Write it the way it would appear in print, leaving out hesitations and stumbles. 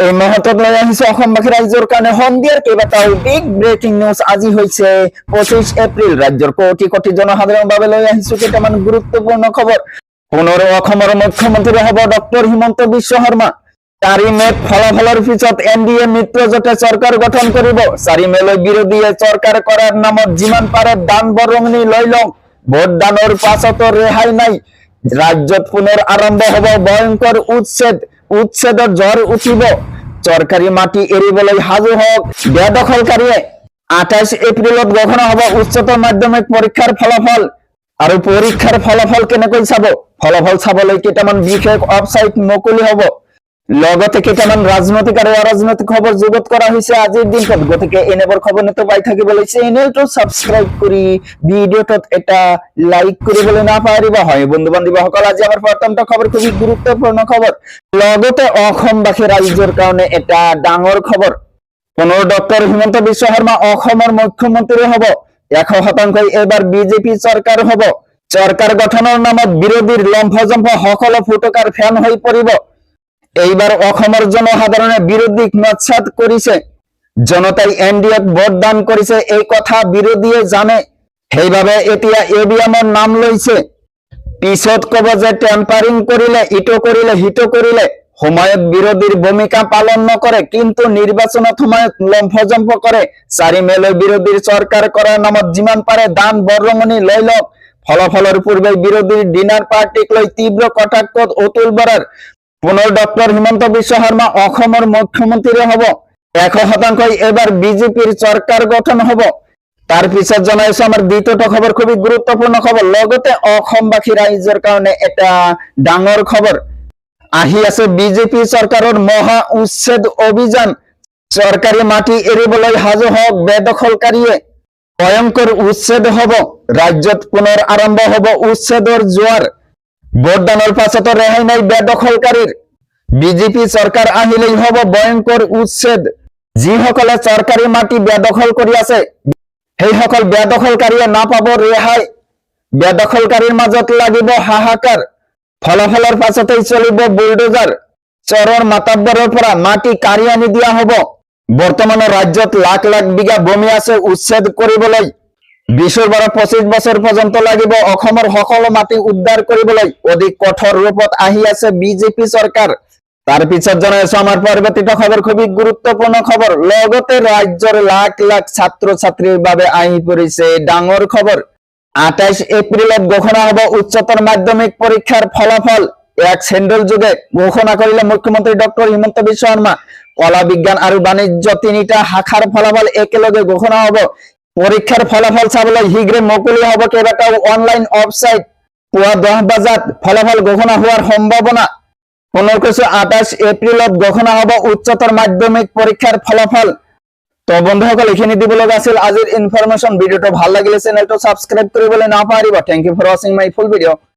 এই মুহূৰ্তত লৈ আহিছে অসমবাসী ৰাইজৰ কাৰণে সন্ধিয়াৰ কেইবাটাও বিগ ব্ৰেকিং নিউজ। আজি হৈছে 25 এপ্ৰিল। ৰাজ্যৰ কোটি কোটি জনসাধাৰণৰ বাবে লৈ আহিছো কেইটামান গুৰুত্বপূৰ্ণ খবৰ। পুনৰ অসমৰ মুখ্যমন্ত্ৰী হ'ব ডক্টৰ হিমন্ত বিশ্ব শৰ্মা। 4 মে'ত ফলাফলৰ পিছত এনডিএ মিত্ৰজোঁটে চৰকাৰ গঠন কৰিব। 4 মে'লৈ বিৰোধীয়ে চৰকাৰ কৰাৰ নামত যিমান পাৰে দান বৰঙণি লৈ লওক। ভোটদানৰ পাছতো ৰেহাই নাই। ৰাজ্যত পুনৰ আৰম্ভ হ'ব ভয়ংকৰ উচ্ছেদৰ জ্বৰ উঠিব। চৰকাৰী মাটি এৰিবলৈ সাজু হওক বেদখলকাৰীয়ে। 28 এপ্ৰিলত ঘোষণা হ'ব উচ্চতৰ মাধ্যমিক পৰীক্ষাৰ ফলাফল। আৰু পৰীক্ষাৰ ফলাফল কেনেকৈ চাব? ফলাফল চাবলৈ কেইটামান বিশেষ ৱেবছাইট মুকলি হ'ব। লগতে কেইটামান ৰাজনৈতিক আৰু অৰাজনৈতিক খবৰ যুগত কৰা হৈছে আজিৰ দিনটোত। গতিকে এনেবোৰ খবৰ নিতে পাই থাকিবলৈ চেনেলটো সাবস্ক্ৰাইব কৰি ভিডিঅ'টোত এটা লাইক কৰিবলৈ নাপাহৰিব। হয় বন্ধু বান্ধৱীসকল, আজি আমাৰ প্ৰথম খবৰ খুবই গুৰুত্বপূৰ্ণ খবৰ। লগতে অসমবাসী ৰাইজৰ কাৰণে এটা ডাঙৰ খবৰ। পুনৰ ডক্টৰ হিমন্ত বিশ্ব শৰ্মা অসমৰ মুখ্যমন্ত্ৰী হ'ব। 100% এবাৰ বিজেপি চৰকাৰ হ'ব। চৰকাৰ গঠনৰ নামত বিৰোধীৰ লম্ফজম্ফ সকলো ফুটকাৰ ফেন হৈ পৰিব। এইবাৰ অসমৰ জনসাধাৰণে বিৰোধীক নস্যাৎ কৰিছে। জনতাই এনডিএক ভোট দান কৰিছে, এই কথা বিৰোধীয়ে জানে। সেইবাবে এতিয়া এবিএমৰ নাম লৈছে। পিছত কব যে টেম্পাৰিং কৰিলে, ইটো কৰিলে, সিটো কৰিলে। সময়ত বিৰোধীৰ ভূমিকা পালন নকৰে, কিন্তু নিৰ্বাচনত সময়ত লম্ফজম্ফ কৰে। 4 মে'লৈ বিৰোধীৰ চৰকাৰ কৰাৰ নামত যিমান পাৰে দান বৰঙণি লৈ লওক। ফলাফলৰ পূৰ্বে বিৰোধীৰ ডিনাৰ পাৰ্টিক লৈ তীব্ৰ কটাক্ষত অতুল বৰাৰ। পুনৰ ডক্টৰ হিমন্ত বিশ্ব শৰ্মা অসমৰ মুখ্যমন্ত্ৰী হ'ব। 100% এবাৰ বিজেপিৰ চৰকাৰ গঠন হ'ব। তাৰ পিছত জনাইছো আমাৰ দ্বিতীয়টো খবৰ, খুবই গুৰুত্বপূৰ্ণ খবৰ। লগতে অসমবাসী ৰাইজৰ কাৰণে এটা ডাঙৰ খবৰ। আহি আছে বিজেপি চৰকাৰৰ মহা উচ্ছেদ অভিযান। চৰকাৰী মাটি এৰিবলৈ সাজু হওক বেদখলকাৰীয়ে। ভয়ংকৰ উচ্ছেদ হ'ব। ৰাজ্যত পুনৰ আৰম্ভ হ'ব উচ্ছেদৰ জোৱাৰ। ভোটদানৰ পাছতো ৰেহাই নাই বেদখলকাৰীৰ। বিজেপি চৰকাৰ আহিলেই হ'ব ভয়ংকৰ উচ্ছেদ। যিসকলে চৰকাৰী মাটি বেদখল কৰি আছে সেইসকল বেদখলকাৰীয়ে নাপাব ৰেহাই। বেদখলকাৰীৰ মাজত লাগিব হাহাকাৰ। ফলাফলৰ পাছতেই চলিব বুলডোজাৰ। চৰৰ মাতাব্বৰৰ পৰা মাটি কাঢ়ি আনি দিয়া হ'ব। বৰ্তমানৰ ৰাজ্যত লাখ লাখ বিঘা ভূমি আছে উচ্ছেদ কৰিবলৈ। 20 পৰা 25 বছৰ পৰ্যন্ত লাগিব অসমৰ সকলো মাটি উদ্ধাৰ কৰিবলৈ। অধিক কঠোৰ ৰূপত আহি আছে বিজেপি চৰকাৰ। তাৰ পিছত জনাইছো আমাৰ পৰৱৰ্তীটো খবৰ, খুবই গুৰুত্বপূৰ্ণ খবৰ। লগতে ৰাজ্যৰ লাখ লাখ ছাত্ৰ ছাত্ৰীৰ বাবে আহি পৰিছে ডাঙৰ খবৰ। 28 এপ্ৰিলত ঘোষণা হ'ব উচ্চতৰ মাধ্যমিক পৰীক্ষাৰ ফলাফল। এক চেণ্ডেল যোগে ঘোষণা কৰিলে মুখ্যমন্ত্ৰী ডক্টৰ হিমন্ত বিশ্ব শৰ্মা। কলা, বিজ্ঞান আৰু বাণিজ্য তিনিটা শাখাৰ ফলাফল একেলগে ঘোষণা হ'ব। পৰীক্ষাৰ ফলাফল চাবলৈ শীঘ্ৰে মুকলি হ'ব কেইবাটাও অনলাইন ৱেবছাইট। পুৱা 10 বজাত ফলাফল ঘোষণা হোৱাৰ সম্ভাৱনা। পুনৰ কৈছো 28 এপ্ৰিলত ঘোষণা হ'ব উচ্চতৰ মাধ্যমিক পৰীক্ষাৰ ফলাফল। তো বন্ধুসকল, এইখিনি দিব লগা আছিল আজিৰ ইনফৰমেশ্যন। ভিডিঅ'টো ভাল লাগিলে চেনেলটো সাবস্ক্ৰাইব কৰিবলৈ নাপাহৰিব। Thank you for watching my full video'.